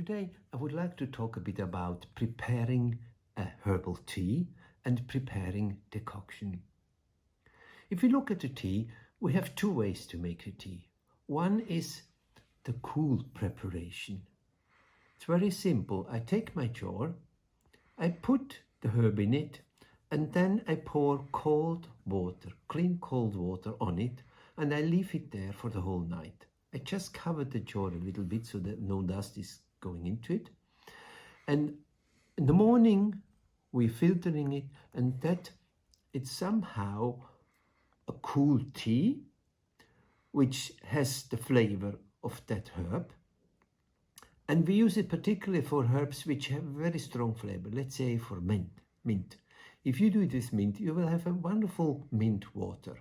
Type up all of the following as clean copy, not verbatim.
Today I would like to talk a bit about preparing a herbal tea and preparing decoction. If we look at the tea, we have two ways to make a tea. One is the cool preparation. It's very simple. I take my jar, I put the herb in it, and then I pour cold water, clean cold water on it, and I leave it there for the whole night. I just cover the jar a little bit so that no dust is going into it. And in the morning, we're filtering it, and that it's somehow a cool tea, which has the flavor of that herb. And we use it particularly for herbs which have very strong flavor. Let's say for mint. If you do it with mint, you will have a wonderful mint water.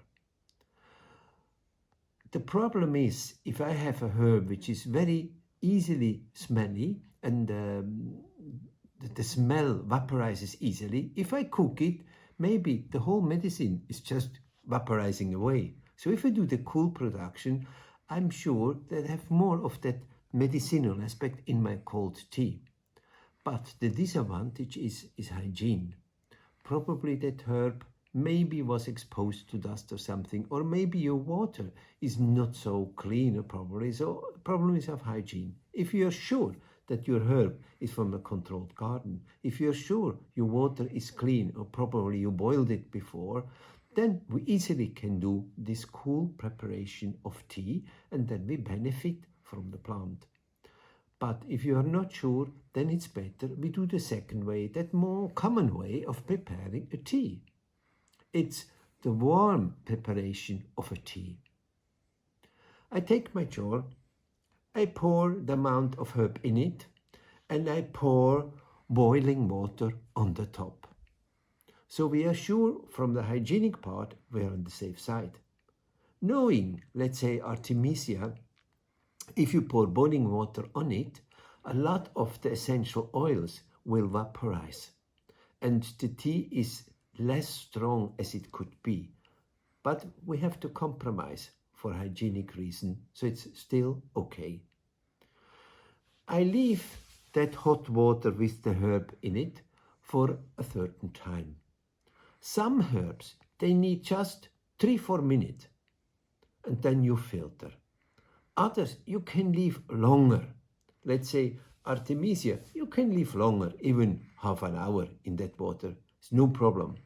The problem is, if I have a herb which is very easily smelly and the smell vaporizes easily, if I cook it, maybe the whole medicine is just vaporizing away. So if I do the cool production, I'm sure that I have more of that medicinal aspect in my cold tea. But the disadvantage is hygiene. Probably that herb maybe was exposed to dust or something, or maybe your water is not so clean, probably. So problem is of hygiene. If you are sure that your herb is from a controlled garden, if you're sure your water is clean, or probably you boiled it before, then we easily can do this cool preparation of tea, and then we benefit from the plant. But if you are not sure, then it's better we do the second way, that more common way of preparing a tea. It's the warm preparation of a tea. I take my jar, I pour the amount of herb in it, and I pour boiling water on the top. So we are sure from the hygienic part we're on the safe side. Knowing, let's say, Artemisia, if you pour boiling water on it, a lot of the essential oils will vaporize, and the tea is less strong as it could be. But we have to compromise for hygienic reason, so it's still okay. I leave that hot water with the herb in it for a certain time. Some herbs, they need just 3-4 minutes, and then you filter. Others, you can leave longer. Let's say Artemisia, you can leave longer, even half an hour in that water. It's no problem.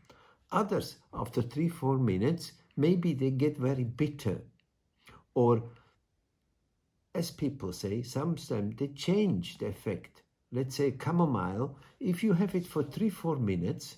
Others, after 3-4 minutes, maybe they get very bitter. Or, as people say, sometimes they change the effect. Let's say chamomile, if you have it for 3-4 minutes,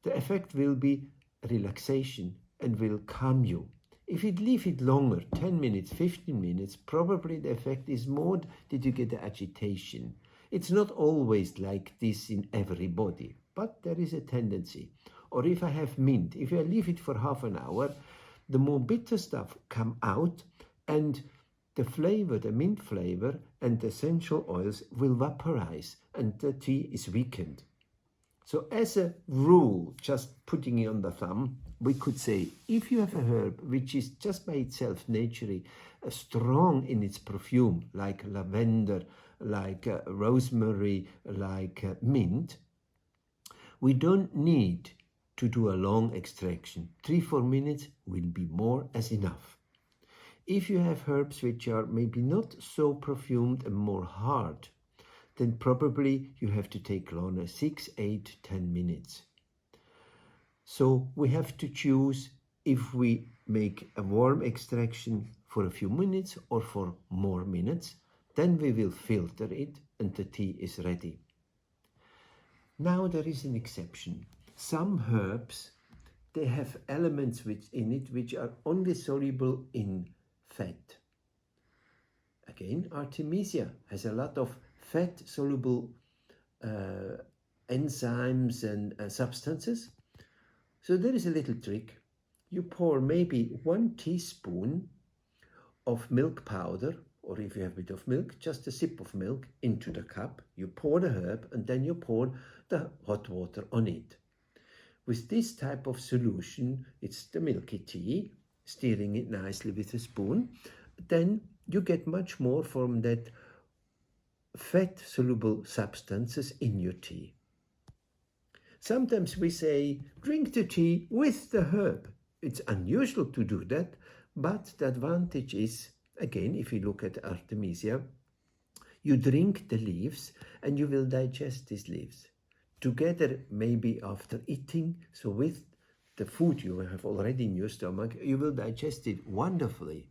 the effect will be relaxation and will calm you. If you leave it longer, 10 minutes, 15 minutes, probably the effect is more that you get the agitation. It's not always like this in everybody, but there is a tendency. Or if I have mint, if I leave it for half an hour, the more bitter stuff come out, and the flavor, the mint flavor and the essential oils will vaporize, and the tea is weakened. So as a rule, just putting it on the thumb, we could say, if you have a herb which is just by itself naturally strong in its perfume, like lavender, like rosemary, like mint, we don't need to do a long extraction. 3-4 minutes will be more as enough. If you have herbs which are maybe not so perfumed and more hard, then probably you have to take longer, 6, 8, 10 minutes. So we have to choose if we make a warm extraction for a few minutes or for more minutes. Then we will filter it and the tea is ready. Now there is an exception. Some herbs, they have elements in it which are only soluble in fat. Again, Artemisia has a lot of fat-soluble enzymes and substances. So there is a little trick. You pour maybe 1 teaspoon of milk powder, or if you have a bit of milk, just a sip of milk into the cup. You pour the herb and then you pour the hot water on it. With this type of solution, it's the milky tea, stirring it nicely with a spoon. Then you get much more from that fat-soluble substances in your tea. Sometimes we say, drink the tea with the herb. It's unusual to do that, but the advantage is, again, if you look at Artemisia, you drink the leaves and you will digest these leaves. Together, maybe after eating, so with the food you have already in your stomach, you will digest it wonderfully.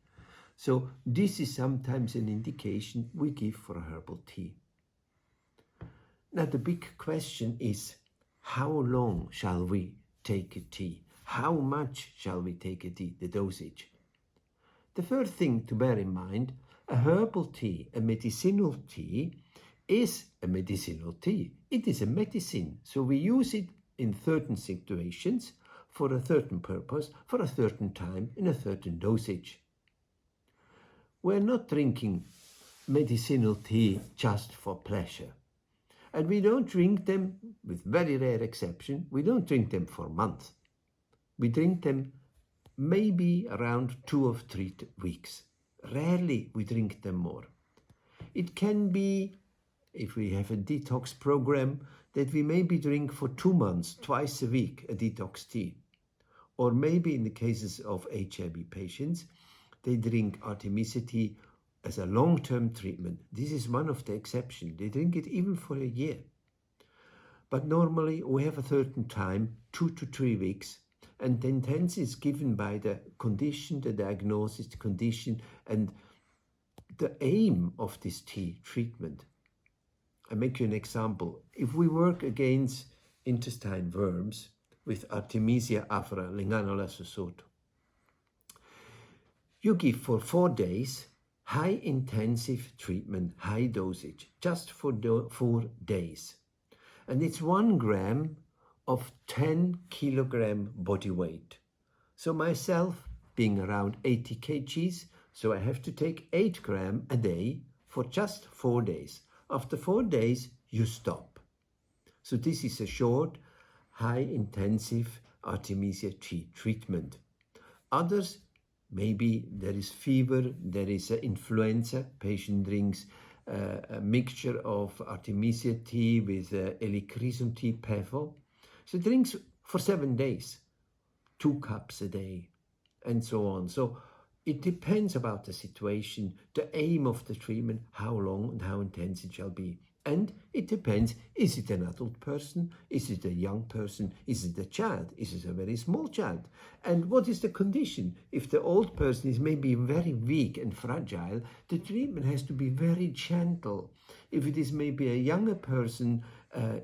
So this is sometimes an indication we give for a herbal tea. Now the big question is, how long shall we take a tea? How much shall we take a tea, the dosage? The first thing to bear in mind, a herbal tea, a medicinal tea, is a medicinal tea. It is a medicine, so we use it in certain situations, for a certain purpose, for a certain time, in a certain dosage. We're not drinking medicinal tea just for pleasure. And we don't drink them, with very rare exception, we don't drink them for months. We drink them maybe around 2 or 3 weeks. Rarely we drink them more. It can be, if we have a detox program, that we maybe drink for 2 months, twice a week, a detox tea. Or maybe in the cases of HIV patients, they drink Artemisia tea as a long-term treatment. This is one of the exceptions. They drink it even for a year. But normally we have a certain time, 2 to 3 weeks, and the intensity is given by the condition, the diagnosis, the condition, and the aim of this tea treatment. I make you an example. If we work against intestine worms with Artemisia afra Lingannola sosoto, you give for 4 days high intensive treatment, high dosage, just for 4 days. And it's 1 gram of 10 kilogram body weight. So myself, being around 80 kgs, so I have to take 8 grams a day for just 4 days. After 4 days, you stop. So this is a short, high intensive Artemisia tea treatment. Others, maybe there is fever, there is influenza, patient drinks a mixture of Artemisia tea with Helichrysum tea pevel. So drinks for 7 days, 2 cups a day, and so on. So it depends about the situation, the aim of the treatment, how long and how intense it shall be. And it depends, is it an adult person? Is it a young person? Is it a child? Is it a very small child? And what is the condition? If the old person is maybe very weak and fragile, the treatment has to be very gentle. If it is maybe a younger person,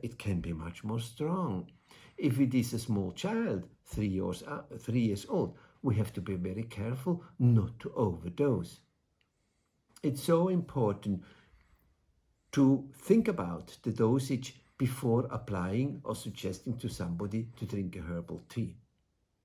it can be much more strong. If it is a small child, 3 years old, we have to be very careful not to overdose. It's so important to think about the dosage before applying or suggesting to somebody to drink a herbal tea.